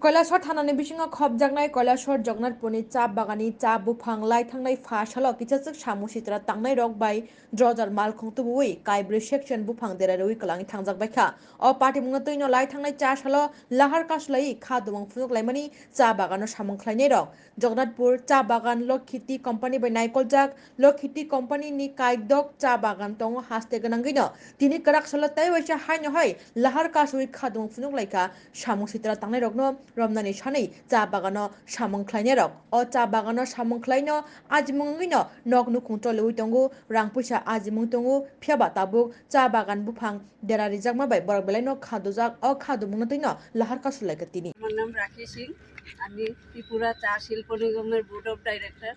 কৈলাসর থানাनि बिसिङाव खबजागनाय কৈलासर जगन्नाथपुरनि चा बागाननि चा बुफां लाइथांनाय फासालाव किसासक सामु सित्रा तांनाय रक बाय द्रजार मालखंतुबुई काइब्रै सेक्शन बुफां देरारुई कलांनि थांजाकबायखा अ पार्टीमुंनो तैनो लाइथांनाय चा सालो लाहार कासलाई खादुमं फुनुक लाइमानि चा बागानो सामंख्लायनाय रक जगन्नाथपुर चा बागान लखिति कम्पानी बाय नायकलजाक लखिति कम्पानीनि काइदक चा बागान दङ हास्ते गोनांगैनो तिनि कराक सालो ताय वैसा हायनो हाय लाहार कासुई खादुमं फुनुक लाइका सामु सित्रा तांनाय रकनो रमनानि सानै चा बागानो सामंख्लायनाय रक अ चा बागानो सामंख्लायनो आजिमुङैनो नक नुखुंथ लुइ दंगु रां पैसा आजिमुं दंगु फियाबा ताबुक चा बागान बुफां देरा रिजाक माबाय बरक बेलायनो खादुजाक अ खादुमुंनो तैनो लाहार कासुलायका तिनि আমার নাম রাখি সিং আমি ত্রিপুরা চা শিল্প নিগমের বোর্ড অফ ডাইরেক্টর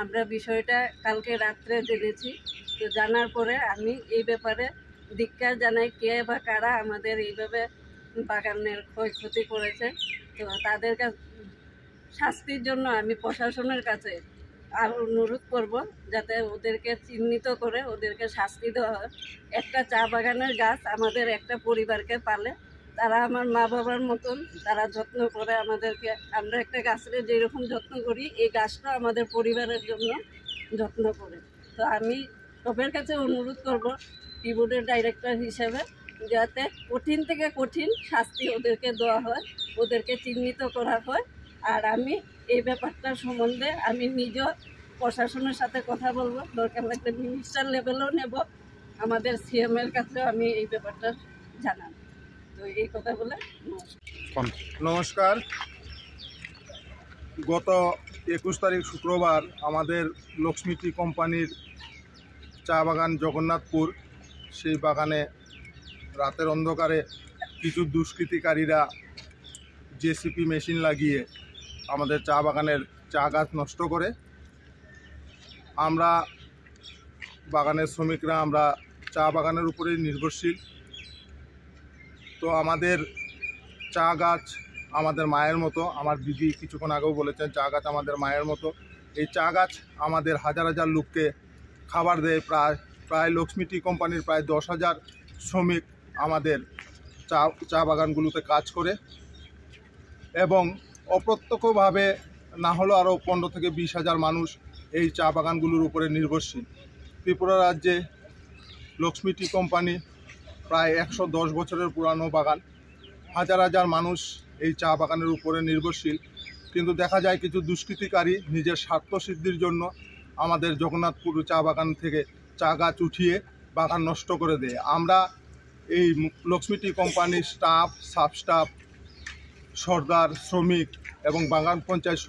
আমরা বিষয়টা কালকে রাত্রে জেনেছি তো জানার পরে আমি এই ব্যাপারে ধিক্কার জানাই কে বা কারা আমাদের এইভাবে বাগানের ক্ষয়ক্ষতি করেছে তো তাদের শাস্তির জন্য আমি প্রশাসনের কাছে আর অনুরোধ করব যাতে ওদেরকে চিহ্নিত করে ওদেরকে শাস্তি দেওয়া হয় একটা চা বাগানের গাছ আমাদের একটা পরিবারকে পালে তারা আমার মা বাবার মতন তারা যত্ন করে আমাদেরকে আমরা একটা গাছের যেরকম যত্ন করি এই গাছটা আমাদের পরিবারের জন্য যত্ন করে তো আমি সবার কাছে অনুরোধ করব টি বোর্ডের ডাইরেক্টর হিসেবে যাতে কঠিন থেকে কঠিন শাস্তি ওদেরকে দেওয়া হয় ওদেরকে চিহ্নিত করা হয় আর আমি এই ব্যাপারটার সম্বন্ধে আমি নিজেও প্রশাসনের সাথে কথা বলবো দরকার লাগলে মিনিস্টার লেভেলেও নেব আমাদের সিএম এর কাছেও আমি এই ব্যাপারটা জানাবো তো এই কথা বলে নমস্কার গত 21 তারিখ শুক্রবার আমাদের লক্ষ্মী টি কোম্পানির চা বাগান জগন্নাথপুর সেই বাগানে রাতের অন্ধকারে কিছু দুষ্কৃতিকারীরা জেসিপি মেশিন লাগিয়ে আমাদের চা বাগানের চা গাছ নষ্ট করে আমরা বাগানের শ্রমিকরা আমরা চা বাগানের উপরেই নির্ভরশীল তো আমাদের চা গাছ আমাদের মায়ের মতো আমার দিদি কিছুক্ষণ আগেও বলেছেন চা গাছ আমাদের মায়ের মতো এই চা গাছ আমাদের হাজার হাজার লোককে খাবার দেয় প্রায় লক্ষ্মী টি কোম্পানির প্রায় 10,000 শ্রমিক আমাদের চা বাগানগুলোতে কাজ করে এবং অপ্রত্যক্ষভাবে না হলেও আরও 15 থেকে 20,000 মানুষ এই চা বাগানগুলোর উপরে নির্ভরশীল ত্রিপুরা রাজ্যে লক্ষ্মী টি কোম্পানি প্রায় 110 বছরের পুরানো বাগান হাজার হাজার মানুষ এই চা বাগানের উপরে নির্ভরশীল কিন্তু দেখা যায় কিছু দুষ্কৃতিকারী নিজের স্বার্থসিদ্ধির জন্য আমাদের জগন্নাথপুর চা বাগান থেকে চা গাছ উঠিয়ে বাগান নষ্ট করে দেয় আমরা এই লক্ষ্মী টি কোম্পানির স্টাফ সাব স্টাফ সর্দার শ্রমিক এবং বাগান পঞ্চায়েত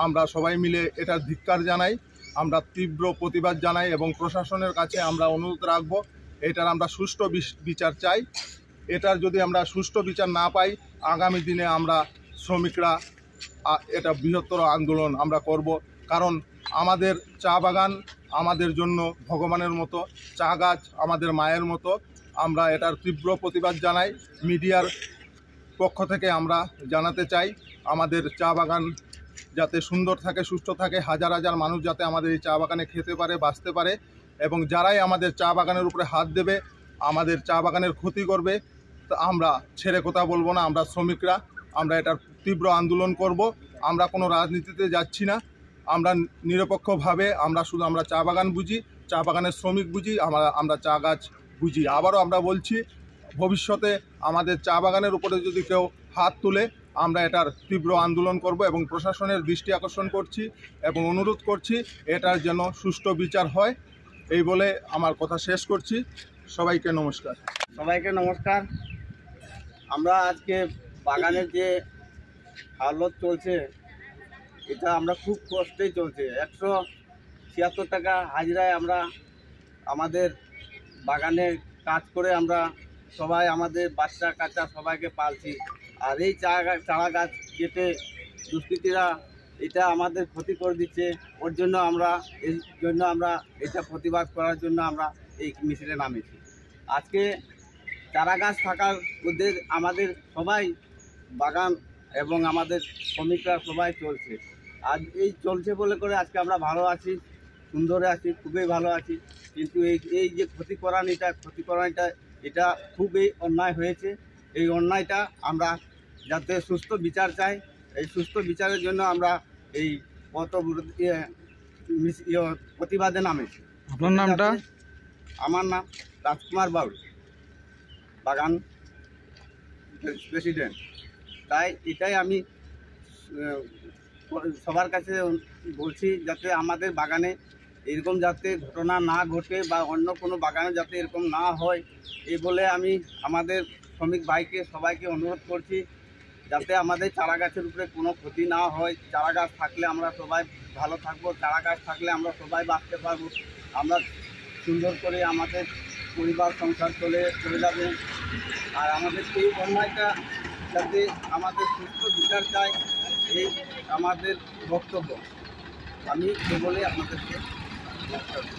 আমরা সবাই মিলে এটার ধিক্কার জানাই আমরা তীব্র প্রতিবাদ জানাই এবং প্রশাসনের কাছে আমরা অনুরোধ রাখব এটার আমরা সুষ্ঠু বিচার চাই এটার যদি আমরা সুষ্ঠু বিচার না পাই আগামী দিনে আমরা শ্রমিকরা এটা বৃহত্তর আন্দোলন আমরা করব কারণ আমাদের চা বাগান আমাদের জন্য ভগবানের মতো চা গাছ আমাদের মায়ের মতো আমরা এটার তীব্র প্রতিবাদ জানাই মিডিয়ার পক্ষ থেকে আমরা জানাতে চাই আমাদের চা বাগান যাতে সুন্দর থাকে সুস্থ থাকে হাজার হাজার মানুষ যাতে আমাদের এই চা বাগানে খেতে পারে বাঁচতে পারে এবং যারাই আমাদের চা বাগানের উপরে হাত দেবে আমাদের চা বাগানের ক্ষতি করবে আমরা ছেড়ে কথা বলবো না আমরা শ্রমিকরা আমরা এটার তীব্র আন্দোলন করব আমরা কোনো রাজনীতিতে যাচ্ছি না আমরা নিরপেক্ষভাবে আমরা চা বাগান বুঝি চা বাগানের শ্রমিক বুঝি আমরা চা গাছ বুঝি আবারও আমরা বলছি ভবিষ্যতে আমাদের চা বাগানের উপরে যদি কেউ হাত তুলে আমরা এটার তীব্র আন্দোলন করব এবং প্রশাসনের দৃষ্টি আকর্ষণ করছি এবং অনুরোধ করছি এটার যেন সুষ্ঠু বিচার হয় এই বলে আমার কথা শেষ করছি সবাইকে নমস্কার আমরা আজকে বাগানের যে হালত চলছে এটা আমরা খুব কষ্টেই চলছে 176 টাকা হাজিরায় আমরা আমাদের বাগানে কাজ করে আমরা সবাই আমাদের বাচ্চা কাচ্চা সবাইকে পালছি আর এই চারা গাছ কেটে দুষ্কৃতীরা এটা আমাদের ক্ষতি করে দিচ্ছে ওর জন্য আমরা এটা প্রতিবাদ করার জন্য আমরা এই মিছিলে নামেছি আজকে চারা গাছ থাকার ওদের আমাদের সবাই বাগান এবং আমাদের শ্রমিকরা সবাই চলছে আজ এই চলছে বলে করে আজকে আমরা ভালো আছি সুন্দরে আছি খুবই ভালো আছি কিন্তু এই যে ক্ষতিকরানিটা এটা খুবই অন্যায় হয়েছে এই অন্যায়টা আমরা যাতে সুস্থ বিচার চাই। এই সুস্থ বিচারের জন্য আমরা এই প্রতিবাদে নামেছি। আপনার নামটা? আমার নাম রাজকুমার বাউল, বাগান প্রেসিডেন্ট। তাই এটাই আমি সবার কাছে বলছি, যাতে আমাদের বাগানে এরকম যাতে ঘটনা না ঘটে বা অন্য কোনো বাগানে যাতে এরকম না হয়, এই বলে আমি আমাদের শ্রমিক ভাইকে সবাইকে অনুরোধ করছি, যাতে আমাদের চারা গাছের উপরে কোনো ক্ষতি না হয়। চারা গাছ থাকলে আমরা সবাই ভালো থাকবো, চারা গাছ থাকলে আমরা সবাই বাঁচতে পারবো, আমরা সুন্দর করে আমাদের পরিবার সংসার চলে যাবে। আর আমাদের এই বন্যাটা যাতে আমাদের সুস্থ বিচার চাই, এই আমাদের বক্তব্য। আমি এ বলে আপনাদেরকে